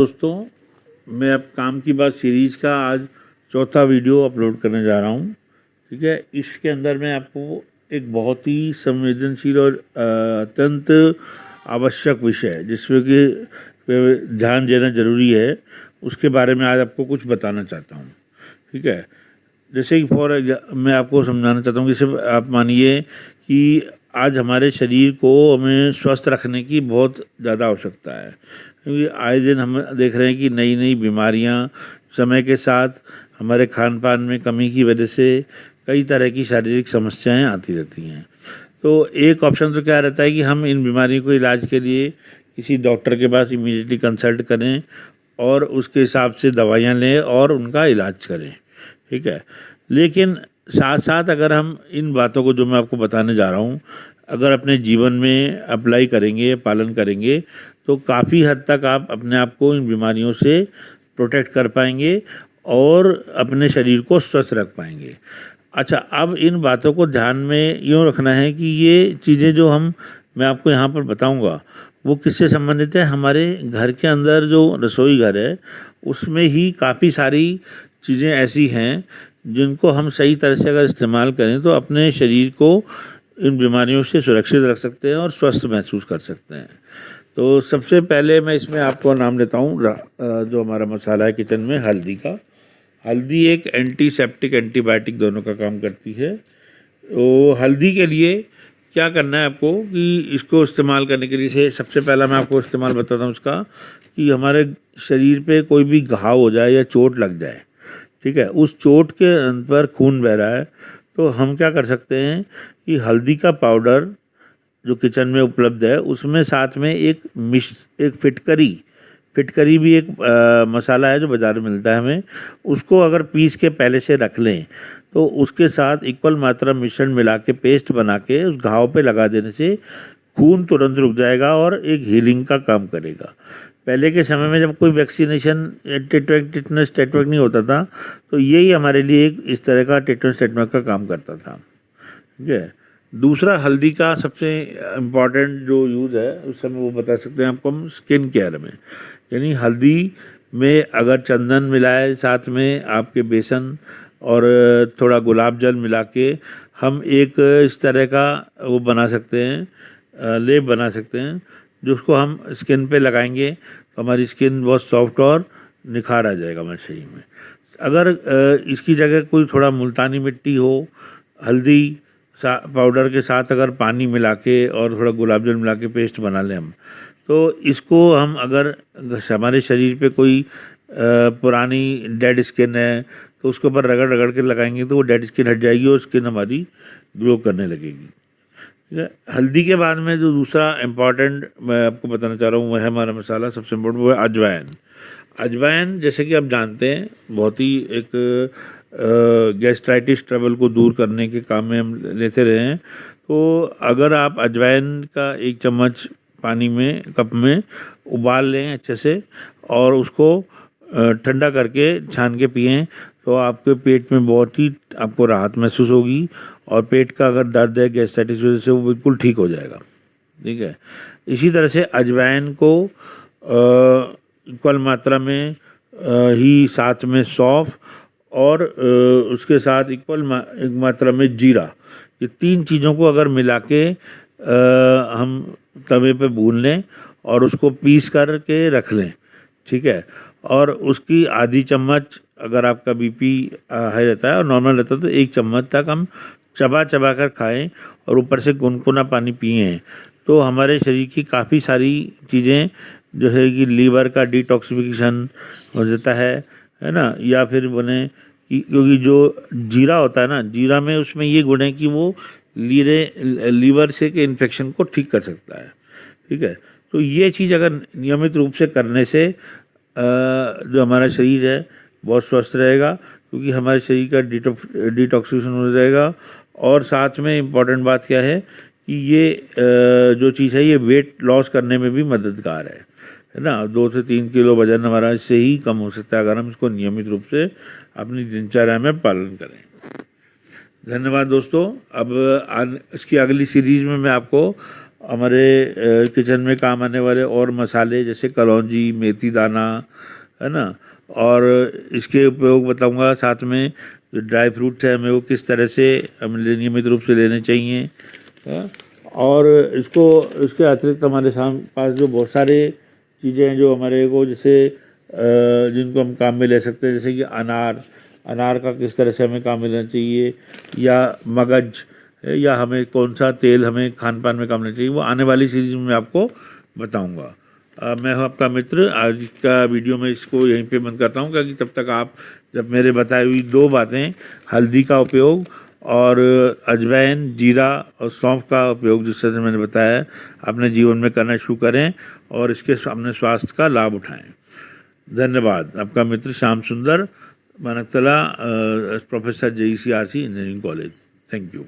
दोस्तों, मैं अब काम की बात सीरीज़ का आज चौथा वीडियो अपलोड करने जा रहा हूँ। ठीक है, इसके अंदर मैं आपको एक बहुत ही संवेदनशील और अत्यंत आवश्यक विषय जिसमें कि ध्यान देना ज़रूरी है, उसके बारे में आज आपको कुछ बताना चाहता हूँ। ठीक है, जैसे कि मैं आपको समझाना चाहता हूँ कि जैसे आप मानिए कि आज हमारे शरीर को हमें स्वस्थ रखने की बहुत ज़्यादा आवश्यकता है, क्योंकि आए दिन हम देख रहे हैं कि नई नई बीमारियां समय के साथ हमारे खान पान में कमी की वजह से कई तरह की शारीरिक समस्याएं आती रहती हैं। तो एक ऑप्शन तो क्या रहता है कि हम इन बीमारियों को इलाज के लिए किसी डॉक्टर के पास इमीडिएटली कंसल्ट करें और उसके हिसाब से दवाइयाँ लें और उनका इलाज करें। ठीक है, लेकिन साथ साथ अगर हम इन बातों को जो मैं आपको बताने जा रहा हूँ अगर अपने जीवन में अप्लाई करेंगे, पालन करेंगे, तो काफ़ी हद तक आप अपने आप को इन बीमारियों से प्रोटेक्ट कर पाएंगे और अपने शरीर को स्वस्थ रख पाएंगे। अच्छा, अब इन बातों को ध्यान में यूँ रखना है कि ये चीज़ें जो मैं आपको यहाँ पर बताऊँगा वो किससे संबंधित है। हमारे घर के अंदर जो रसोई घर है उसमें ही काफ़ी सारी चीज़ें ऐसी हैं जिनको हम सही तरह से अगर इस्तेमाल करें तो अपने शरीर को इन बीमारियों से सुरक्षित रख सकते हैं और स्वस्थ महसूस कर सकते हैं। तो सबसे पहले मैं इसमें आपको नाम लेता हूँ जो हमारा मसाला है किचन में, हल्दी का। हल्दी एक एंटीसेप्टिक एंटीबायोटिक दोनों का काम करती है। तो हल्दी के लिए क्या करना है आपको कि इसको इस्तेमाल करने के लिए सबसे पहला मैं आपको इस्तेमाल बताता हूँ उसका, कि हमारे शरीर पे कोई भी घाव हो जाए या चोट लग जाए, ठीक है, उस चोट के पर खून बह रहा है, तो हम क्या कर सकते हैं कि हल्दी का पाउडर जो किचन में उपलब्ध है उसमें साथ में एक फिटकरी भी एक मसाला है जो बाज़ार में मिलता है हमें, उसको अगर पीस के पहले से रख लें तो उसके साथ इक्वल मात्रा मिश्रण मिला के पेस्ट बना के उस घाव पे लगा देने से खून तुरंत रुक जाएगा और एक हीलिंग का काम करेगा। पहले के समय में जब कोई वैक्सीनेशन टेटनस टेटवर्क नहीं होता था तो यही हमारे लिए एक इस तरह का टेटनस टेटवर्क का काम करता था। ठीक है, दूसरा हल्दी का सबसे इम्पॉर्टेंट जो यूज़ है उस समय वो बता सकते हैं आपको हम स्किन केयर में, यानी हल्दी में अगर चंदन मिलाए साथ में आपके बेसन और थोड़ा गुलाब जल मिला के हम एक इस तरह का वो बना सकते हैं, लेप बना सकते हैं, जिसको हम स्किन पे लगाएंगे तो हमारी स्किन बहुत सॉफ्ट और निखार आ जाएगा हमारे शरीर में। अगर इसकी जगह कोई थोड़ा मुल्तानी मिट्टी हो, हल्दी पाउडर के साथ अगर पानी मिला के और थोड़ा गुलाब जल मिला के पेस्ट बना लें हम, तो इसको हम अगर हमारे शरीर पे कोई पुरानी डेड स्किन है तो उसके ऊपर रगड़ रगड़ के लगाएंगे तो वो डेड स्किन हट जाएगी और स्किन हमारी ग्लो करने लगेगी। ठीक है, हल्दी के बाद में जो दूसरा इम्पॉर्टेंट मैं आपको बताना चाह रहा हूँ वह है हमारा मसाला सबसे इम्पोर्टेंट, वो है अजवाइन। अजवाइन जैसे कि आप जानते हैं बहुत ही एक गैस्ट्राइटिस ट्रबल को दूर करने के काम में हम लेते रहे हैं। तो अगर आप अजवाइन का 1 चम्मच पानी में कप में उबाल लें अच्छे से और उसको ठंडा करके छान के पिएं तो आपके पेट में बहुत ही आपको राहत महसूस होगी और पेट का अगर दर्द है गैस्ट्राइटिस वजह से वो बिल्कुल ठीक हो जाएगा। ठीक है, इसी तरह से अजवाइन को इक्वल मात्रा में ही साथ में सौंफ और उसके साथ इक्वल मात्रा में जीरा, ये 3 चीज़ों को अगर मिला के हम तवे पे भून लें और उसको पीस कर के रख लें। ठीक है, और उसकी आधी चम्मच अगर आपका बीपी हाई रहता है और नॉर्मल रहता है तो 1 चम्मच तक हम चबा चबा कर खाएं और ऊपर से गुनगुना पानी पिएं, तो हमारे शरीर की काफ़ी सारी चीज़ें जो है कि लीवर का डिटॉक्सिफिकेशन हो जाता है ना, या फिर बने क्योंकि जो जीरा होता है ना, जीरा में उसमें ये गुण है कि वो लीवर से के इन्फेक्शन को ठीक कर सकता है। ठीक है, तो ये चीज़ अगर नियमित रूप से करने से जो हमारा शरीर है बहुत स्वस्थ रहेगा, क्योंकि हमारे शरीर का डिटॉक्सिफिकेशन हो जाएगा। और साथ में इम्पॉर्टेंट बात क्या है कि ये जो चीज़ है ये वेट लॉस करने में भी मददगार है ना। 2 से 3 किलो वजन हमारा इससे ही कम हो सकता है अगर हम इसको नियमित रूप से अपनी दिनचर्या में पालन करें। धन्यवाद दोस्तों। अब इसकी अगली सीरीज़ में मैं आपको हमारे किचन में काम आने वाले और मसाले जैसे कलौंजी, मेथी दाना, है ना, और इसके उपयोग बताऊंगा। साथ में जो ड्राई फ्रूट्स हैं हमें वो किस तरह से हमें नियमित रूप से लेने चाहिए, और इसके अतिरिक्त हमारे पास जो बहुत सारे चीज़ें हैं जो हमारे को जैसे जिनको हम काम में ले सकते हैं, जैसे कि अनार का किस तरह से हमें काम में लेना चाहिए, या मगज, या हमें कौन सा तेल हमें खान पान में काम लेना चाहिए, वो आने वाली सीरीज में मैं आपको बताऊंगा। मैं हूं आपका मित्र। आज का वीडियो में इसको यहीं पे बंद करता हूं, क्योंकि तब तक आप जब मेरे बताई हुई 2 बातें, हल्दी का उपयोग और अजवाइन, जीरा और सौंफ का उपयोग जिस तरह से मैंने बताया, अपने जीवन में करना शुरू करें और इसके अपने स्वास्थ्य का लाभ उठाएं। धन्यवाद। आपका मित्र Shyam Sundar, Maniktala, professor JECRC engineering college. Thank you.